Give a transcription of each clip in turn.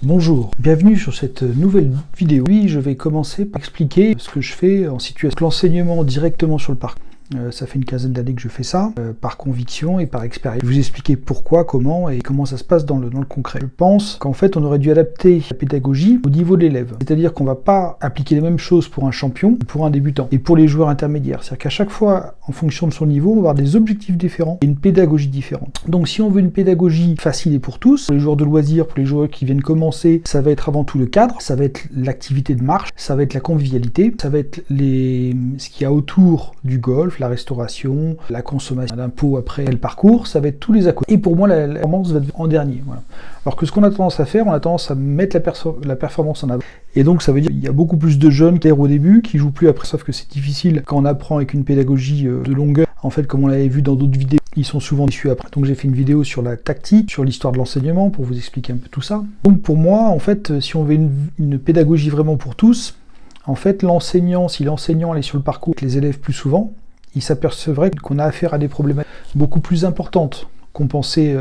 Bonjour, bienvenue sur cette nouvelle vidéo. Oui, je vais commencer par expliquer ce que je fais en situation. L'enseignement directement sur le parcours. Ça fait une quinzaine d'années que je fais ça, par conviction et par expérience. Je vais vous expliquer pourquoi, comment et comment ça se passe dans le concret. Je pense qu'en fait, on aurait dû adapter la pédagogie au niveau de l'élève. C'est-à-dire qu'on ne va pas appliquer les mêmes choses pour un champion que pour un débutant et pour les joueurs intermédiaires. C'est-à-dire qu'à chaque fois, en fonction de son niveau, on va avoir des objectifs différents et une pédagogie différente. Donc si on veut une pédagogie facile et pour tous, pour les joueurs de loisirs, pour les joueurs qui viennent commencer, ça va être avant tout le cadre, ça va être l'activité de marche, ça va être la convivialité, ça va être ce qu'il y a autour du golf, la restauration, la consommation d'impôts après le parcours, ça va être tous les à côté. Et pour moi, la performance va être en dernier. Voilà. Alors que ce qu'on a tendance à faire, on a tendance à mettre la performance en avant. Et donc ça veut dire qu'il y a beaucoup plus de jeunes qui au début, qui jouent plus après, sauf que c'est difficile quand on apprend avec une pédagogie de longueur. En fait, comme on l'avait vu dans d'autres vidéos, ils sont souvent déçus après. Donc j'ai fait une vidéo sur la tactique, sur l'histoire de l'enseignement, pour vous expliquer un peu tout ça. Donc pour moi, en fait, si on veut une pédagogie vraiment pour tous, en fait, l'enseignant, si l'enseignant est sur le parcours avec les élèves plus souvent, il s'apercevrait qu'on a affaire à des problématiques beaucoup plus importantes qu'on pensait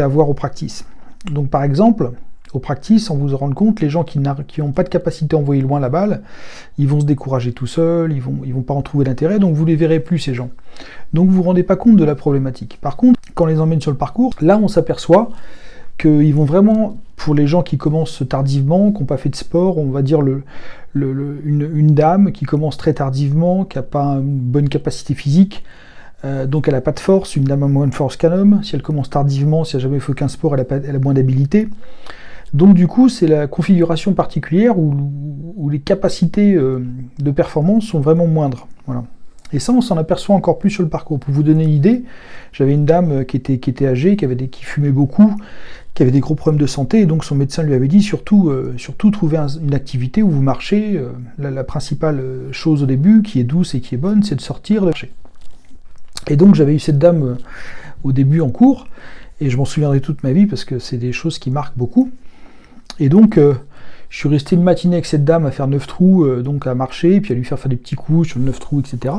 avoir au practice. Donc par exemple, au practice, on vous en rend compte, les gens qui n'ont pas de capacité à envoyer loin la balle, ils vont se décourager tout seuls, ils vont pas en trouver l'intérêt, donc vous les verrez plus ces gens. Donc vous vous rendez pas compte de la problématique. Par contre, quand on les emmène sur le parcours, là on s'aperçoit qu'ils vont vraiment, pour les gens qui commencent tardivement, qui n'ont pas fait de sport, on va dire une dame qui commence très tardivement, qui n'a pas une bonne capacité physique, donc elle n'a pas de force, une dame a moins de force qu'un homme, si elle commence tardivement, si elle n'a jamais fait aucun sport, elle a moins d'habilité. Donc du coup, c'est la configuration particulière où les capacités de performance sont vraiment moindres. Voilà. Et ça, on s'en aperçoit encore plus sur le parcours. Pour vous donner une idée, j'avais une dame qui était âgée, qui fumait beaucoup, qui avait des gros problèmes de santé, et donc son médecin lui avait dit surtout trouver une activité où vous marchez. La principale chose au début, qui est douce et qui est bonne, c'est de sortir, de marcher. Et donc j'avais eu cette dame au début en cours, et je m'en souviendrai toute ma vie parce que c'est des choses qui marquent beaucoup. Et donc je suis resté une matinée avec cette dame à faire 9 trous, donc à marcher, puis à lui faire des petits coups sur le 9 trous, etc.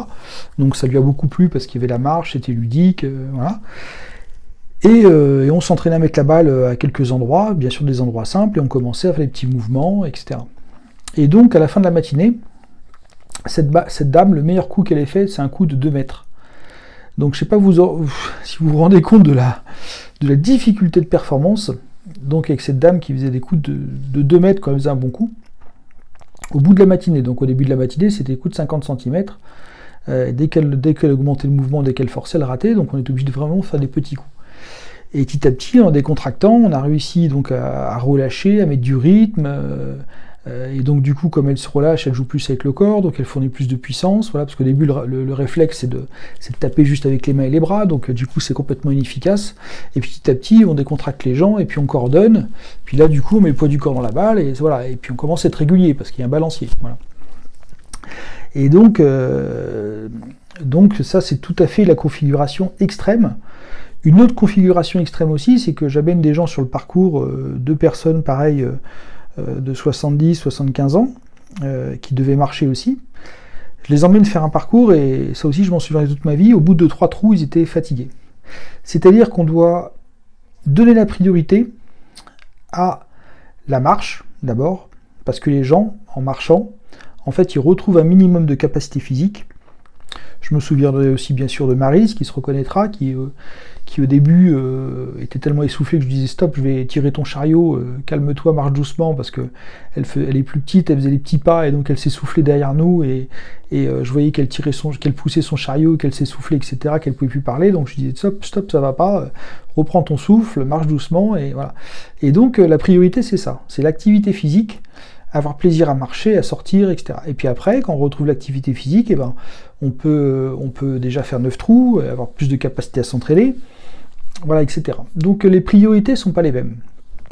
Donc ça lui a beaucoup plu parce qu'il y avait la marche, c'était ludique, voilà. Et on s'entraînait à mettre la balle à quelques endroits, bien sûr des endroits simples, et on commençait à faire des petits mouvements, etc. Et donc à la fin de la matinée, cette dame, le meilleur coup qu'elle ait fait, c'est un coup de 2 mètres. Donc je ne sais pas si vous vous rendez compte de la difficulté de performance, donc avec cette dame qui faisait des coups de 2 mètres quand elle faisait un bon coup, au bout de la matinée. Donc au début de la matinée, c'était des coups de 50 cm. Dès qu'elle augmentait le mouvement, dès qu'elle forçait, elle ratait, donc on est obligé de vraiment faire des petits coups. Et petit à petit, en décontractant, on a réussi donc à relâcher, à mettre du rythme, et donc du coup, comme elle se relâche, elle joue plus avec le corps, donc elle fournit plus de puissance, voilà, parce qu'au début, le réflexe, c'est de taper juste avec les mains et les bras, donc du coup, c'est complètement inefficace. Et petit à petit, on décontracte les jambes, et puis on coordonne, puis là, du coup, on met le poids du corps dans la balle, et voilà, et puis on commence à être régulier, parce qu'il y a un balancier, voilà. Et donc ça, c'est tout à fait la configuration extrême. Une autre configuration extrême aussi, c'est que j'amène des gens sur le parcours, 2 personnes pareilles, de 70, 75 ans, qui devaient marcher aussi. Je les emmène faire un parcours, et ça aussi je m'en souviendrai toute ma vie, au bout de 3 trous, ils étaient fatigués. C'est-à-dire qu'on doit donner la priorité à la marche, d'abord, parce que les gens, en marchant, en fait, ils retrouvent un minimum de capacité physique. Je me souviendrai aussi bien sûr de Maryse, qui se reconnaîtra, qui au début était tellement essoufflée que je disais stop, je vais tirer ton chariot, calme-toi, marche doucement, parce que elle est plus petite, elle faisait des petits pas, et donc elle s'essoufflait derrière nous, et je voyais qu'elle poussait son chariot, qu'elle s'essoufflait, etc., qu'elle ne pouvait plus parler, donc je disais stop, ça va pas, reprends ton souffle, marche doucement, et voilà. Et donc la priorité c'est ça, c'est l'activité physique, avoir plaisir à marcher, à sortir, etc. Et puis après, quand on retrouve l'activité physique, eh ben, on peut déjà faire 9 trous, avoir plus de capacité à s'entraîner, voilà, etc. Donc les priorités ne sont pas les mêmes.